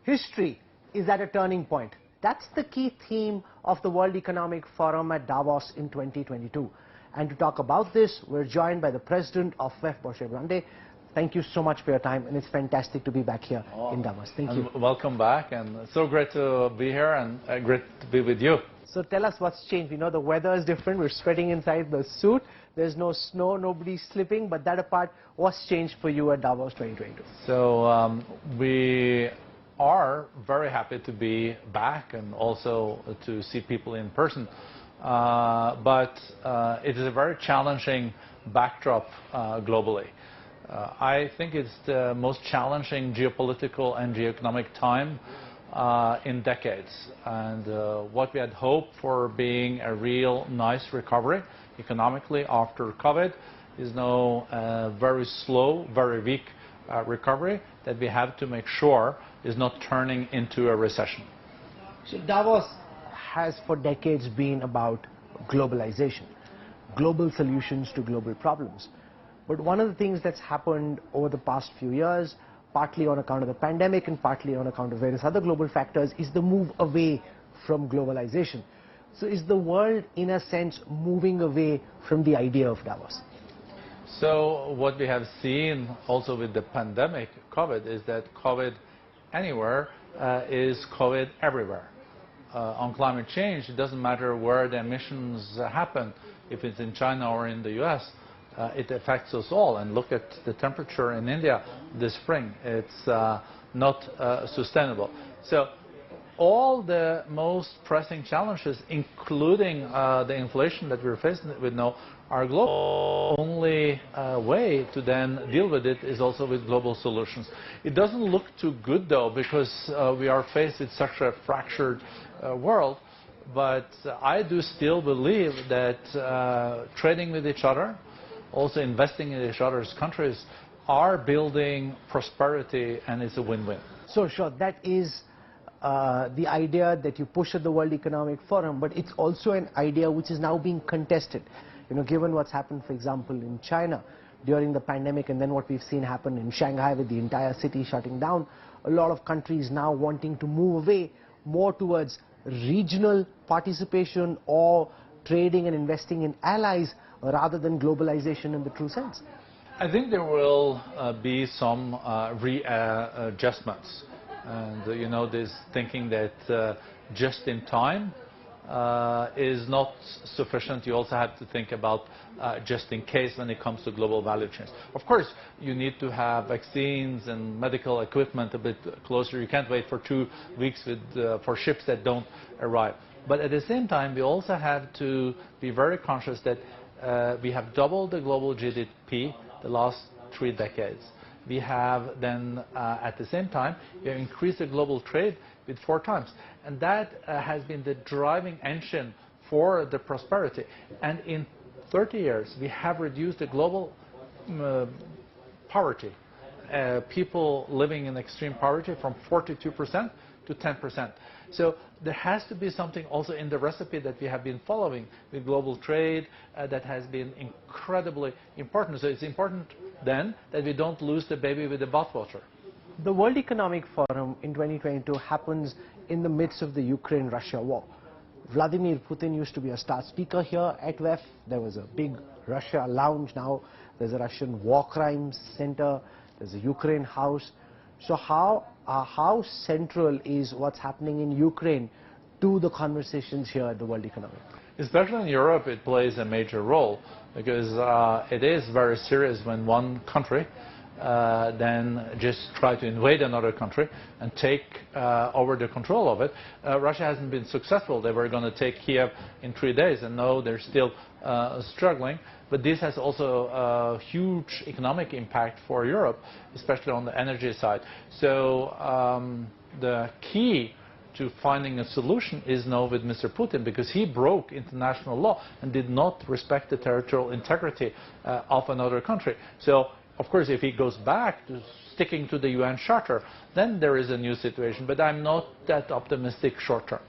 History is at a turning point. That's the key theme of the World Economic Forum at Davos in 2022. And to talk about this, we're joined by the president of WEF, Borge Brende. Thank you so much for your time, and it's fantastic to be back here in Davos. Thank you. Welcome back, and it's so great to be here and great to be with you. So tell us what's changed. We know the weather is different. We're sweating inside the suit. There's no snow, nobody's slipping. But that apart, what's changed for you at Davos 2022? So we are very happy to be back and also to see people in person. But it is a very challenging backdrop globally. I think it's the most challenging geopolitical and geoeconomic time in decades. And what we had hoped for being a real nice recovery economically after COVID is now a very slow, very weak recovery that we have to make sure is not turning into a recession. So Davos has for decades been about globalization, global solutions to global problems. But one of the things that's happened over the past few years, partly on account of the pandemic and partly on account of various other global factors, is the move away from globalization. So is the world, in a sense, moving away from the idea of Davos? So what we have seen also with the pandemic, COVID, is that COVID anywhere is COVID everywhere. On climate change, it doesn't matter where the emissions happen, if it's in China or in the US. It affects us all, and look at the temperature in India this spring. It's not sustainable. So all the most pressing challenges, including the inflation that we're facing with now, are global. The only way to then deal with it is also with global solutions. It doesn't look too good, though, because we are faced with such a fractured world. But I do still believe that trading with each other, also investing in each other's countries, are building prosperity, and it's a win-win. So sure, that is the idea that you push at the World Economic Forum, but it's also an idea which is now being contested. You know, given what's happened, for example, in China during the pandemic, and then what we've seen happen in Shanghai with the entire city shutting down, a lot of countries now wanting to move away more towards regional participation or trading and investing in allies rather than globalization in the true sense. I think there will be some readjustments. And you know, this thinking that just in time is not sufficient. You also have to think about just in case when it comes to global value chains. Of course, you need to have vaccines and medical equipment a bit closer. You can't wait for 2 weeks for ships that don't arrive. But at the same time, we also have to be very conscious that we have doubled the global GDP the last 3 decades. We have then, at the same time, we have increased the global trade with 4 times. And that has been the driving engine for the prosperity. And in 30 years, we have reduced the global poverty, people living in extreme poverty, from 42% to 10%. So there has to be something also in the recipe that we have been following with global trade that has been incredibly important. So it's important then that we don't lose the baby with the bathwater. The World Economic Forum in 2022 happens in the midst of the Ukraine-Russia war. Vladimir Putin used to be a star speaker here at WEF. There was a big Russia lounge now. There's a Russian War Crimes Center. There's a Ukraine House. So how central is what's happening in Ukraine to the conversations here at the World Economic Forum? Especially in Europe, it plays a major role because it is very serious when one country then just try to invade another country and take over the control of it. Russia hasn't been successful. They were going to take Kiev in 3 days, and now they're still struggling. But this has also a huge economic impact for Europe, especially on the energy side. So the key to finding a solution is now with Mr. Putin, because he broke international law and did not respect the territorial integrity of another country. So, of course, if he goes back to sticking to the UN Charter, then there is a new situation. But I'm not that optimistic short term.